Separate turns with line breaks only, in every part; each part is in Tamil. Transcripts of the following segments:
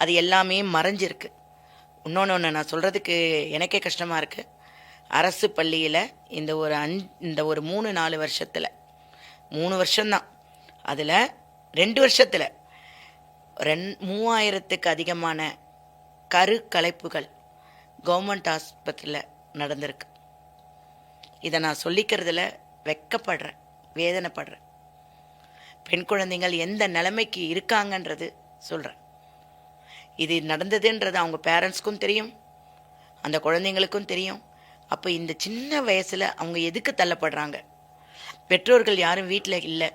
அது எல்லாமே மறைஞ்சிருக்கு. இன்னொன்று நான் சொல்கிறதுக்கு எனக்கே கஷ்டமாக இருக்குது. அரசு பள்ளியில் இந்த ஒரு 3-4 வருஷத்தில் 3 வருஷம்தான், அதில் 2 வருஷத்தில் 3000த்துக்கு அதிகமான கருக்கலைப்புகள் கவர்மெண்ட் ஆஸ்பத்திரியில் நடந்திருக்கு. இதை நான் சொல்லிக்கிறதுல வெக்கப்படுறேன், வேதனைப்படுறேன். பெண் குழந்தைகள் எந்த நிலைமைக்கு இருக்காங்கன்றது சொல்கிறேன். இது நடந்ததுன்றது அவங்க பேரண்ட்ஸ்க்கும் தெரியும், அந்த குழந்தைங்களுக்கும் தெரியும். அப்போ இந்த சின்ன வயசில் அவங்க எதுக்கு தள்ளப்படுறாங்க? பெற்றோர்கள் யாரும் வீட்டில் இல்லை,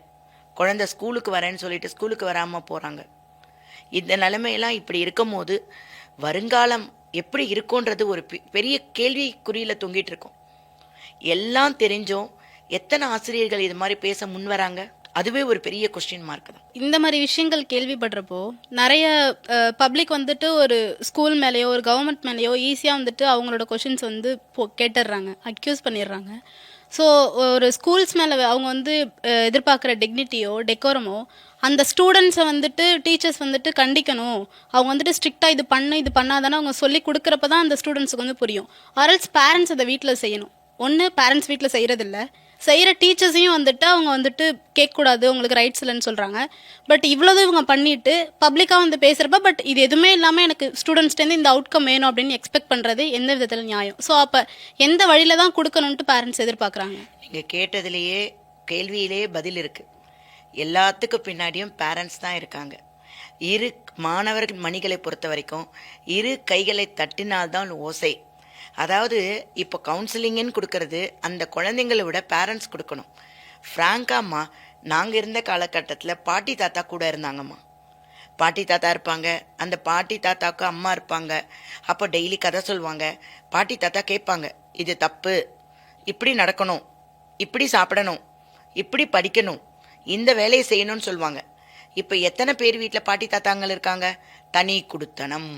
குழந்தை ஸ்கூலுக்கு வரேன்னு சொல்லிட்டு ஸ்கூலுக்கு வராமல் போகிறாங்க. இந்த நிலைமையெல்லாம் இப்படி இருக்கும் போது வருங்காலம் எப்படி இருக்கும்ன்றது ஒரு பெரிய கேள்விக்குறியில் தொங்கிட்டு இருக்கும். எல்லாம் தெரிஞ்சும் எத்தனை ஆசிரியர்கள் இது மாதிரி பேச முன் வராங்க? அதுவே ஒரு பெரிய கொஸ்டின் மார்க் தான்.
இந்த மாதிரி விஷயங்கள் கேள்விப்படுறப்போ நிறைய பப்ளிக் வந்துட்டு ஒரு ஸ்கூல் மேலேயோ ஒரு கவர்மெண்ட் மேலேயோ ஈஸியாக வந்துட்டு அவங்களோட கொஷின்ஸ் வந்து கேட்டுடுறாங்க, அக்யூஸ் பண்ணிடுறாங்க. ஸோ ஒரு ஸ்கூல்ஸ் மேலே அவங்க வந்து எதிர்பார்க்குற டிக்னிட்டியோ டெக்கோரமோ அந்த ஸ்டூடெண்ட்ஸை வந்துட்டு டீச்சர்ஸ் வந்துட்டு கண்டிக்கணும், அவங்க வந்துட்டு ஸ்ட்ரிக்டாக இது பண்ணாதானே அவங்க சொல்லி கொடுக்குறப்ப தான் அந்த ஸ்டூடெண்ட்ஸுக்கு வந்து புரியும். ஆர்எல்ஸ் பேரண்ட்ஸ் அதை வீட்டில் செய்யணும். ஒன்று பேரண்ட்ஸ் வீட்டில் செய்கிறதில்ல, செய்கிற டீச்சர்ஸையும் வந்துட்டு அவங்க வந்துட்டு கேட்கக்கூடாது, உங்களுக்கு ரைட்ஸ் இல்லைன்னு சொல்கிறாங்க. பட் இவ்வளோது இவங்க பண்ணிவிட்டு பப்ளிக்காக வந்து பேசுகிறப்ப பட் இது எதுவுமே இல்லாமல் எனக்கு ஸ்டூடெண்ட்ஸ்டேருந்து இந்த அவுட்கம் வேணும் அப்படின்னு எக்ஸ்பெக்ட் பண்ணுறது எந்த விதத்தில் நியாயம்? ஸோ அப்போ எந்த வழியில் தான் கொடுக்கணுன்ட்டு பேரண்ட்ஸ் எதிர்பார்க்குறாங்க?
நீங்கள் கேட்டதுலேயே கேள்வியிலேயே பதில் இருக்குது. எல்லாத்துக்கும் பின்னாடியும் பேரண்ட்ஸ் தான் இருக்காங்க. இரு மாணவர்கள் மணிகளை பொறுத்த வரைக்கும் இரு கைகளை தட்டினால்தான் ஓசை. அதாவது இப்போ கவுன்சிலிங்குன்னு கொடுக்கறது அந்த குழந்தைங்களை விட பேரண்ட்ஸ் கொடுக்கணும். ஃப்ராங்காம்மா, நாங்கள் இருந்த காலகட்டத்தில் பாட்டி தாத்தா கூட இருந்தாங்கம்மா. பாட்டி தாத்தா இருப்பாங்க, அந்த பாட்டி தாத்தாவுக்கு அம்மா இருப்பாங்க. அப்போ டெய்லி கதை சொல்லுவாங்க. பாட்டி தாத்தா கேட்பாங்க, இது தப்பு, இப்படி நடக்கணும், இப்படி சாப்பிடணும், இப்படி படிக்கணும், இந்த வேலையை செய்யணும்னு சொல்லுவாங்க. இப்போ எத்தனை பேர் வீட்டில் பாட்டி தாத்தாங்கள் இருக்காங்க? தனி குடுத்தனம்.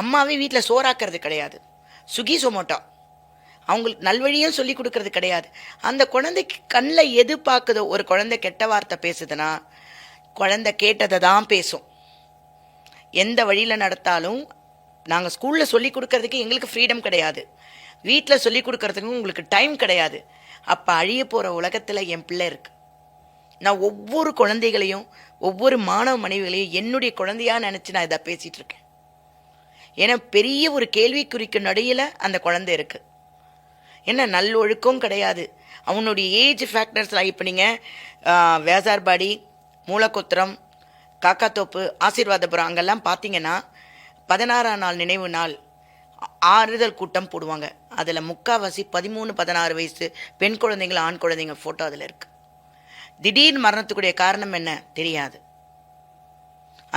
அம்மாவே வீட்டில் சோறாக்குறது கிடையாது, சுகி சொமோட்டோ. அவங்களுக்கு நல்வழியும் சொல்லி கொடுக்கறது கிடையாது. அந்த குழந்தைக்கு கண்ணில் எது பார்க்குதோ, ஒரு குழந்தை கெட்ட வார்த்தை பேசுதுன்னா குழந்தை கேட்டதை தான் பேசும். எந்த வழியில் நடத்தாலும் நாங்கள் ஸ்கூலில் சொல்லி கொடுக்கறதுக்கு எங்களுக்கு ஃப்ரீடம் கிடையாது, வீட்டில் சொல்லி கொடுக்கறதுக்கும் உங்களுக்கு டைம் கிடையாது. அப்போ அழிய போகிற உலகத்தில் என் பிள்ளை இருக்கு. நான் ஒவ்வொரு குழந்தைகளையும் ஒவ்வொரு மாணவ மனைவிகளையும் என்னுடைய குழந்தையாக நினச்சி நான் இதை பேசிகிட்டு இருக்கேன். ஏன்னா பெரிய ஒரு கேள்விக்குறிக்கு நடுவில் அந்த குழந்தை இருக்குது. ஏன்னா நல்லொழுக்கம் கிடையாது. அவனுடைய ஏஜ் ஃபேக்டர்ஸ்லாம் இப்போ நீங்கள் வேசார்பாடி, மூலக்குத்திரம், காக்காத்தோப்பு, ஆசீர்வாதபுரம் அங்கெல்லாம் பார்த்தீங்கன்னா 16ஆம் நாள் நினைவு நாள் ஆறுதல் கூட்டம் போடுவாங்க. அதில் முக்கால்வாசி 13-16 வயசு பெண் குழந்தைங்க ஆண் குழந்தைங்க ஃபோட்டோ அதில் இருக்குது. திடீர்னு மரணத்துக்குடைய காரணம் என்ன தெரியாது.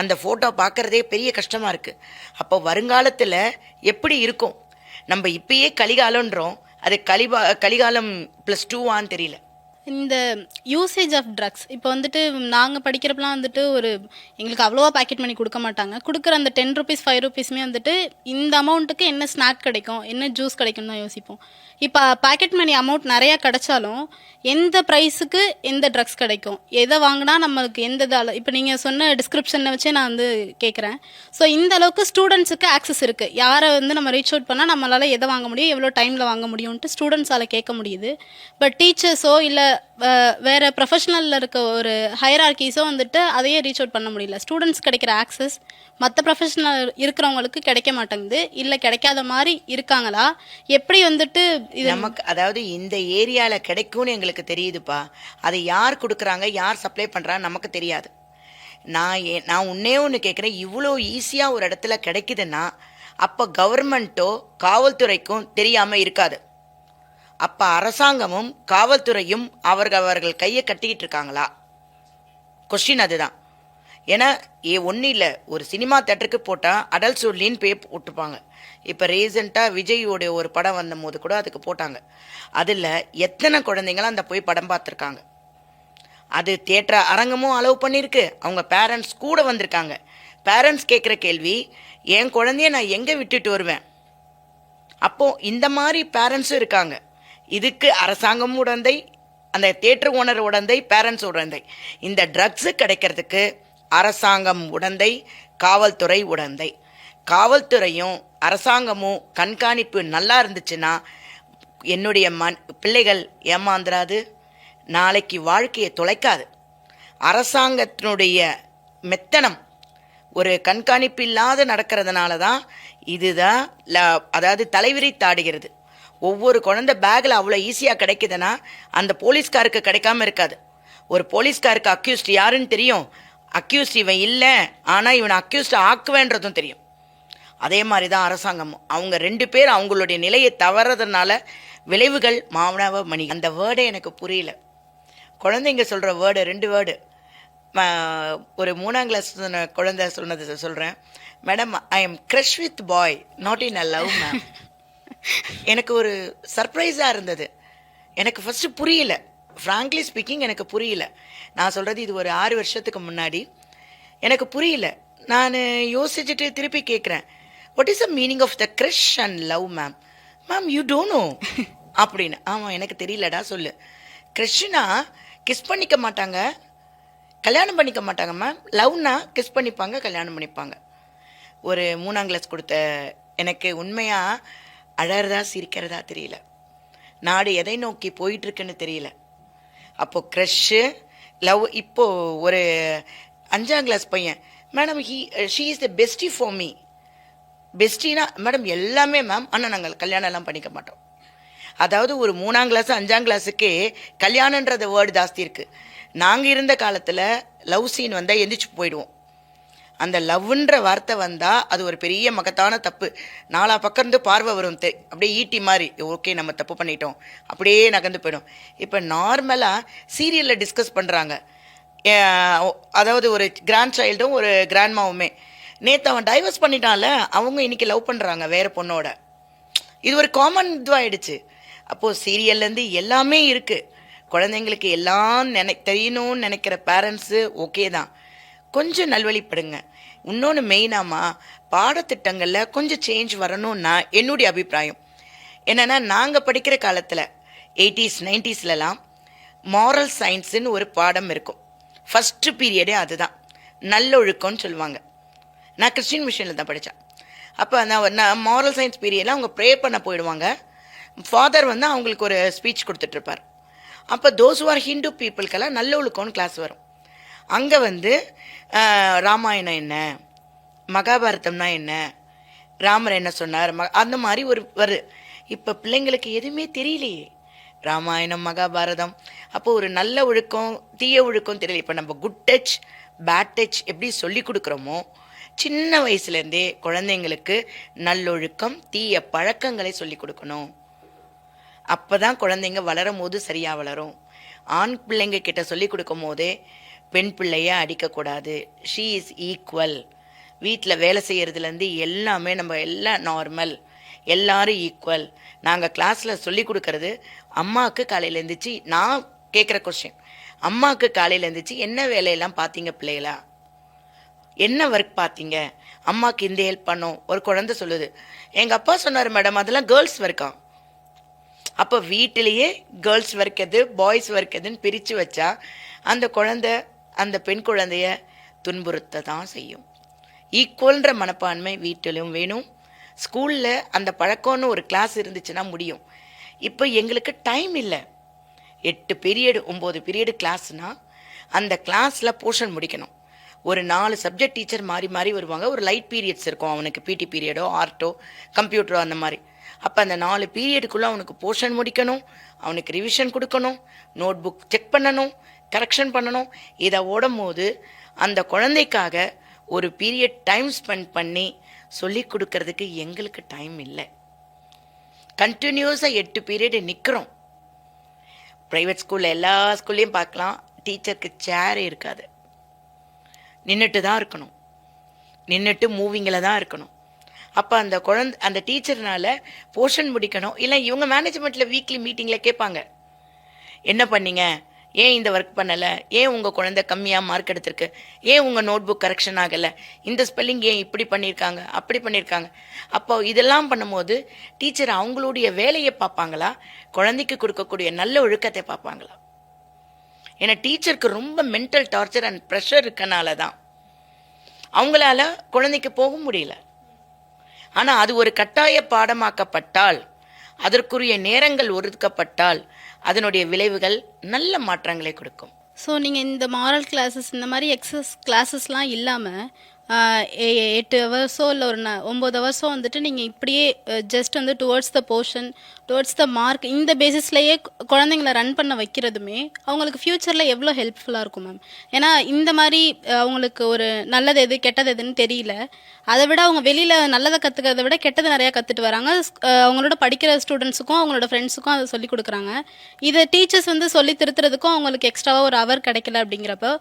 அந்த ஃபோட்டோ பார்க்குறதே பெரிய கஷ்டமாக இருக்குது. அப்போ வருங்காலத்தில் எப்படி இருக்கும்? நம்ம இப்பயே கலிகாலன்றோம், அது கலிகாலம் +2 தெரியல.
இந்த யூசேஜ் ஆஃப் ட்ரக்ஸ் இப்போ வந்துட்டு நாங்கள் படிக்கிறப்பலாம் வந்துட்டு எங்களுக்கு அவ்வளோவா பேக்கெட் பண்ணி கொடுக்க மாட்டாங்க. கொடுக்குற அந்த 10 ருபீஸ் 5 ருபீஸுமே வந்துட்டு இந்த அமௌண்ட்டுக்கு என்ன ஸ்நாக் கிடைக்கும், என்ன ஜூஸ் கிடைக்கும் தான் யோசிப்போம். இப்போ பேக்கெட் மணி அமௌண்ட் நிறையா கிடைச்சாலும் எந்த ப்ரைஸுக்கு எந்த ட்ரக்ஸ் கிடைக்கும், எதை வாங்கினா நம்மளுக்கு எந்த இதால், இப்போ நீங்கள் சொன்ன டிஸ்கிரிப்ஷனை வச்சே நான் வந்து கேட்குறேன். ஸோ இந்த அளவுக்கு ஸ்டூடெண்ட்ஸுக்கு ஆக்சஸ் இருக்குது. யாரை வந்து நம்ம ரீச் அவுட் பண்ணால் நம்மளால் எதை வாங்க முடியும், எவ்வளோ டைமில் வாங்க முடியும்ன்ட்டு ஸ்டூடெண்ட்ஸால் கேட்க முடியுது. பட் டீச்சர்ஸோ இல்லை வேறு ப்ரொஃபஷனலில் இருக்க ஒரு ஹையரார்கீஸோ வந்துட்டு அதையே ரீச் அவுட் பண்ண முடியல. ஸ்டூடெண்ட்ஸ் கிடைக்கிற ஆக்சஸ் மற்ற ப்ரொஃபஷனல் இருக்கிறவங்களுக்கு கிடைக்க மாட்டேங்குது. இல்லை கிடைக்காத மாதிரி இருக்காங்களா, எப்படி வந்துட்டு இது
நமக்கு? அதாவது இந்த ஏரியாவில் கிடைக்கும்னு எங்களுக்கு தெரியுதுப்பா, அதை யார் கொடுக்குறாங்க, யார் சப்ளை பண்ணுறான்னு நமக்கு தெரியாது. நான் ஒன்றே ஒன்று கேட்குறேன், இவ்வளோ ஈஸியாக ஒரு இடத்துல கிடைக்குதுன்னா அப்போ கவர்மெண்ட்டோ காவல்துறைக்கும் தெரியாமல் இருக்காது. அப்போ அரசாங்கமும் காவல்துறையும் அவர்கள் கையை கட்டிக்கிட்டு இருக்காங்களா? கொஸ்டின் அதுதான். ஏன்னா ஒன்றும் இல்லை, ஒரு சினிமா தேட்டருக்கு போட்டால் அடல்ட்ஸ் ஒன்லின்னு போட்டுப்பாங்க. இப்போ ரீசெண்டாக விஜயோடைய ஒரு படம் வந்த போது கூட அதுக்கு போட்டாங்க. அதில் எத்தனை குழந்தைங்களும் அந்த போய் படம் பார்த்துருக்காங்க. அது தியேட்டர் அரங்கமும் அலோவ் பண்ணியிருக்கு, அவங்க பேரண்ட்ஸ் கூட வந்திருக்காங்க. பேரண்ட்ஸ் கேட்குற கேள்வி, என் குழந்தைய நான் எங்கே விட்டுட்டு வருவேன்? அப்போது இந்த மாதிரி பேரண்ட்ஸும் இருக்காங்க. இதுக்கு அரசாங்கமும் உடந்தை, அந்த தியேட்டர் ஓனர் உடந்தை, பேரண்ட்ஸ் உடந்தை. இந்த ட்ரக்ஸு கிடைக்கிறதுக்கு அரசாங்கம் உடந்தை, காவல்துறை உடந்தை. காவல்துறையும் அரசாங்கமும் கண்காணிப்பு நல்லா இருந்துச்சுன்னா என்னுடைய பிள்ளைகள் ஏமாந்துராது, நாளைக்கு வாழ்க்கையை தொலைக்காது. அரசாங்கத்தினுடைய மெத்தனம் ஒரு கண்காணிப்பு இல்லாத நடக்கிறதுனால தான் இதுதான் அதாவது தலைவிரித்தாடுகிறது. ஒவ்வொரு குழந்தை பேக்கில் அவ்வளோ ஈஸியாக கிடைக்குதுன்னா அந்த போலீஸ்காருக்கு கிடைக்காம இருக்காது. ஒரு போலீஸ்காருக்கு அக்யூஸ்ட் யாருன்னு தெரியும், அக்யூஸ்ட் இவன் இல்லை ஆனால் இவனை அக்யூஸ்ட் ஆக்குவேன்றதும் தெரியும். அதே மாதிரி தான் அரசாங்கமும். அவங்க 2 பேர் அவங்களுடைய நிலையை தவறதுனால விளைவுகள் மாணவ மணி. அந்த வேர்டே எனக்கு புரியல. குழந்தைங்க சொல்கிற வேர்டு 2 வேர்டு. ஒரு 3ஆம் கிளாஸ் குழந்தை சொன்னது சொல்கிறேன். Madam, I am crush with bye, not in a love ma'am. எனக்கு ஒரு சர்ப்ரைஸாக இருந்தது. எனக்கு ஃபஸ்ட்டு புரியல, ஃப்ராங்க்லி ஸ்பீக்கிங் எனக்கு புரியல. நான் சொல்கிறது இது ஒரு 6 வருஷத்துக்கு முன்னாடி. எனக்கு புரியல. நான் யோசிச்சுட்டு திருப்பி கேட்குறேன், what is the meaning of the crush and love ma'am? Ma'am you don't know அப்படின்னு. ஆமாம் எனக்கு தெரியலடா, சொல்லு. க்ரஷ்னா கிஸ் பண்ணிக்க மாட்டாங்க, கல்யாணம் பண்ணிக்க மாட்டாங்க மேம். லவ்னா கிஸ் பண்ணிப்பாங்க, கல்யாணம் பண்ணிப்பாங்க. ஒரு 3ஆம் கிளாஸ் கொடுத்த எனக்கு உண்மையாக அழறதா சிரிக்கிறதா தெரியல. நாடு எதை நோக்கி போயிட்டுருக்குன்னு தெரியல. அப்போது க்ரஷ்ஷு லவ். இப்போது ஒரு 5ஆம் கிளாஸ் பையன், madam she is the bestie for me. பெஸ்டினா மேடம் எல்லாமே மேம், ஆனால் நாங்கள் கல்யாணம்லாம் பண்ணிக்க மாட்டோம். அதாவது ஒரு 3ஆம் கிளாஸ் 5ஆம் கிளாஸுக்கே கல்யாணன்றத வேர்டு ஜாஸ்தி இருக்குது. நாங்கள் இருந்த காலத்தில் லவ் சீன் வந்தால் எந்திரிச்சு போயிடுவோம். அந்த லவ்ன்ற வார்த்தை வந்தால் அது ஒரு பெரிய மகத்தான தப்பு. 4 பக்கம் இருந்து பார்வை வரும், அப்படியே ஈட்டி மாதிரி. ஓகே நம்ம தப்பு பண்ணிட்டோம், அப்படியே நகர்ந்து போயிடும். இப்போ நார்மலாக சீரியலில் டிஸ்கஸ் பண்ணுறாங்க. அதாவது ஒரு கிராண்ட் சைல்டும் ஒரு கிராண்ட்மாவுமே, நேற்று அவன் டைவர்ஸ் பண்ணிட்டான்ல, அவங்க இன்னைக்கு லவ் பண்ணுறாங்க வேறு பொண்ணோட. இது ஒரு காமன் இதுவாகிடுச்சு. அப்போது சீரியல்லேருந்து எல்லாமே இருக்குது. குழந்தைங்களுக்கு எல்லாம் தெரியணும்னு நினைக்கிற பேரண்ட்ஸு ஓகே தான், கொஞ்சம் நல்வழிப்படுங்க. இன்னொன்று மெயினாமா பாடத்திட்டங்களில் கொஞ்சம் சேஞ்ச் வரணும்னா என்னுடைய அபிப்பிராயம் என்னென்னா, நாங்கள் படிக்கிற காலத்தில் 80s 90ஸ்லாம் மாரல் சயின்ஸுன்னு ஒரு பாடம் இருக்கும். ஃபஸ்ட்டு பீரியடே அதுதான், நல்லொழுக்கம்னு சொல்லுவாங்க. நான் கிறிஸ்டின் மிஷனில் தான் படித்தேன். அப்போ நான் மாரல் சயின்ஸ் பீரியடில் அவங்க ப்ரே பண்ண போயிடுவாங்க. ஃபாதர் வந்து அவங்களுக்கு ஒரு ஸ்பீச் கொடுத்துட்ருப்பார். அப்போ தோஸ் ஆர் ஹிந்து பீப்புளுக்கெல்லாம் நல்லொழுக்கம்னு கிளாஸ் வரும். அங்கே வந்து ராமாயணம் என்ன, மகாபாரதம்னா என்ன, ராமர் என்ன சொன்னார், அந்த மாதிரி ஒரு இப்போ பிள்ளைங்களுக்கு எதுவுமே தெரியலையே. ராமாயணம் மகாபாரதம். அப்போது ஒரு நல்ல ஒழுக்கம் தீய ஒழுக்கம் தெரியல. இப்போ நம்ம குட் டச் பேட் டச் எப்படி சொல்லி கொடுக்குறோமோ, சின்ன வயசுலேருந்தே குழந்தைங்களுக்கு நல்லொழுக்கம் தீய பழக்கங்களை சொல்லி கொடுக்கணும். அப்போ தான் குழந்தைங்க வளரும் போது சரியாக வளரும். ஆண் பிள்ளைங்க கிட்ட சொல்லி கொடுக்கும் போதே பெண் பிள்ளைய அடிக்கக்கூடாது, ஷீ இஸ் ஈக்குவல். வீட்டில் வேலை செய்கிறதுலேருந்து எல்லாமே நம்ம எல்லாம் நார்மல், எல்லாரும் ஈக்குவல். நாங்கள் கிளாஸில் சொல்லி கொடுக்கறது, அம்மாவுக்கு காலையில் எழுந்திரிச்சு நான் கேட்குற கொஸ்டின், அம்மாவுக்கு காலையில் எழுந்திரிச்சு என்ன வேலையெல்லாம் பார்த்தீங்க பிள்ளைகளா, என்ன ஒர்க் பார்த்தீங்க, அம்மாவுக்கு இந்த ஹெல்ப் பண்ணோம். ஒரு குழந்தை சொல்லுது, எங்கள் அப்பா சொன்னார் மேடம் அதெல்லாம் கேர்ள்ஸ் ஒர்க்கா. அப்போ வீட்டிலேயே கேர்ள்ஸ் ஒர்க் எது பாய்ஸ் ஒர்க் எதுன்னு பிரித்து வச்சா அந்த குழந்தை அந்த பெண் குழந்தைய துன்புறுத்த தான் செய்யும். ஈக்குவல்ன்ற மனப்பான்மை வீட்டிலும் வேணும். ஸ்கூலில் அந்த பழக்கம்னு ஒரு கிளாஸ் இருந்துச்சுன்னா முடியும். இப்போ எங்களுக்கு டைம் இல்லை. 8 பீரியடு 9 பீரியடு கிளாஸ்னால் அந்த கிளாஸில் போர்ஷன் முடிக்கணும். ஒரு 4 சப்ஜெக்ட் டீச்சர் மாறி மாறி வருவாங்க. ஒரு லைட் பீரியட்ஸ் இருக்கும் அவனுக்கு, பிடி பீரியடோ ஆர்ட்டோ கம்ப்யூட்டரோ அந்த மாதிரி. அப்போ அந்த 4 பீரியடுக்குள்ளே அவனுக்கு போர்ஷன் முடிக்கணும், அவனுக்கு ரிவிஷன் கொடுக்கணும், நோட் புக் செக் பண்ணணும், கரெக்ஷன் பண்ணணும். இதை ஓடும் போது அந்த குழந்தைக்காக ஒரு பீரியட் டைம் ஸ்பெண்ட் பண்ணி சொல்லி கொடுக்கறதுக்கு எங்களுக்கு டைம் இல்லை. கண்டினியூஸாக 8 பீரியடு நிற்கிறோம். ப்ரைவேட் ஸ்கூலில் எல்லா ஸ்கூல்லையும் பார்க்கலாம், டீச்சருக்கு சேரே இருக்காது, நின்றுட்டு தான் இருக்கணும், நின்றுட்டு மூவிங்கில் தான் இருக்கணும். அப்போ அந்த குழந்தை அந்த டீச்சர்னால போர்ஷன் முடிக்கணும். இல்லை இவங்க மேனேஜ்மெண்ட்டில் வீக்லி மீட்டிங்கில் கேட்பாங்க, என்ன பண்ணீங்க, ஏன் இந்த ஒர்க் பண்ணலை, ஏன் உங்கள் குழந்தை கம்மியாக மார்க் எடுத்திருக்கு, ஏன் உங்கள் நோட் புக் கரெக்ஷன் ஆகலை, இந்த ஸ்பெல்லிங் ஏன் இப்படி பண்ணியிருக்காங்க அப்படி பண்ணியிருக்காங்க. அப்போ இதெல்லாம் பண்ணும்போது டீச்சர் அவங்களுடைய வேலையை பார்ப்பாங்களா, குழந்தைக்கு கொடுக்கக்கூடிய நல்ல ஒழுக்கத்தை பார்ப்பாங்களா? ஏன்னா டீச்சருக்கு ரொம்ப மென்டல் டார்ச்சர் அண்ட் ப்ரெஷர் இருக்கனால தான் அவங்களால குழந்தைக்கு போக முடியல. ஆனால் அது ஒரு கட்டாய பாடமாக்கப்பட்டால், அதற்குரிய நேரங்கள் ஒதுக்கப்பட்டால் அதனுடைய விளைவுகள் நல்ல மாற்றங்களை கொடுக்கும்.
ஸோ நீங்கள் இந்த மாரல் கிளாஸஸ் இந்த மாதிரி கிளாஸஸ்லாம் இல்லாமல் 8 ஹவர்ஸோ இல்லை ஒரு 9 ஹவர்ஸோ வந்துட்டு நீங்கள் இப்படியே ஜஸ்ட் வந்து towards the portion, towards the mark, இந்த பேசிஸ்லேயே குழந்தைங்கள ரன் பண்ண வைக்கிறதுமே அவங்களுக்கு ஃப்யூச்சரில் எவ்வளோ ஹெல்ப்ஃபுல்லாக இருக்கும் மேம்? ஏன்னா இந்த மாதிரி அவங்களுக்கு ஒரு நல்லது எது கெட்டது எதுன்னு தெரியல. அதை விட அவங்க வெளியில் நல்லதை கற்றுக்கிறத விட கெட்டது நிறையா கற்றுட்டு வராங்க. அவங்களோட படிக்கிற ஸ்டூடெண்ட்ஸுக்கும் அவங்களோட ஃப்ரெண்ட்ஸுக்கும் அதை சொல்லிக் கொடுக்குறாங்க. இதை டீச்சர்ஸ் வந்து சொல்லி திருத்துறதுக்கும் அவங்களுக்கு எக்ஸ்ட்ராவாக ஒரு அவர் கிடைக்கல. அப்படிங்கிறப்போ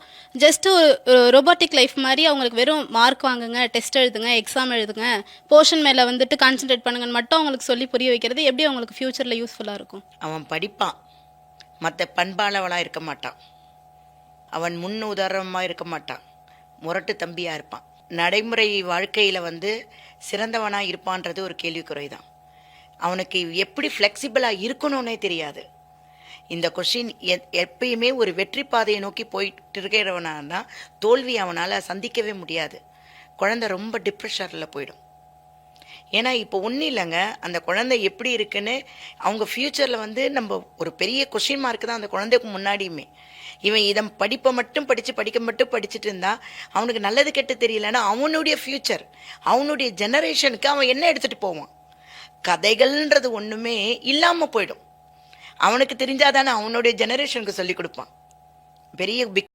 ஜஸ்ட் ஒரு ரொபோட்டிக் லைஃப் மாதிரி அவங்களுக்கு வெறும் மார்க் வாங்குங்க, டெஸ்ட் எழுதுங்க, எக்ஸாம் எழுதுங்க, போர்ஷன் மேலே வந்துட்டு கான்சென்ட்ரேட் பண்ணுங்கன்னு மட்டும் அவங்களுக்கு சொல்லி புரிய வைக்கிறது எப்படி அவங்களுக்கு ஃப்யூச்சரில் யூஸ்ஃபுல்லாக இருக்கும்?
அவன் படிப்பான், மற்ற பண்பாளவனாக இருக்க மாட்டான், அவன் முன் உதாரணமாக இருக்க மாட்டான், முரட்டு தம்பியாக இருப்பான். நடைமுறை வாழ்க்கையில் வந்து சிறந்தவனாக இருப்பான்றது ஒரு கேள்விக்குறை தான். அவனுக்கு எப்படி ஃப்ளெக்சிபிளாக இருக்கணும்னே தெரியாது. இந்த கொஷின் எப்பயுமே ஒரு வெற்றி பாதையை நோக்கி போயிட்டு இருக்கிறவனா தோல்வி அவனால் சந்திக்கவே முடியாது. குழந்தை ரொம்ப டிப்ரெஷனில் போயிடும். ஏன்னா இப்போ ஒன்றும் இல்லைங்க, அந்த குழந்தை எப்படி இருக்குன்னு அவங்க ஃப்யூச்சரில் வந்து நம்ம ஒரு பெரிய கொஷின் மார்க் தான் அந்த குழந்தைக்கு முன்னாடியுமே. இவன் இதை படிப்பை மட்டும் படிச்சுட்டு இருந்தா அவனுக்கு நல்லது கெட்டு தெரியலன்னா அவனுடைய ஃப்யூச்சர், அவனுடைய ஜெனரேஷனுக்கு அவன் என்ன எடுத்துகிட்டு போவான்? கதைகள்ன்றது ஒன்றுமே இல்லாமல் போயிடும். அவனுக்கு தெரிஞ்சாதானே அவனுடைய ஜெனரேஷனுக்கு சொல்லி கொடுப்பான். பெரிய பிக்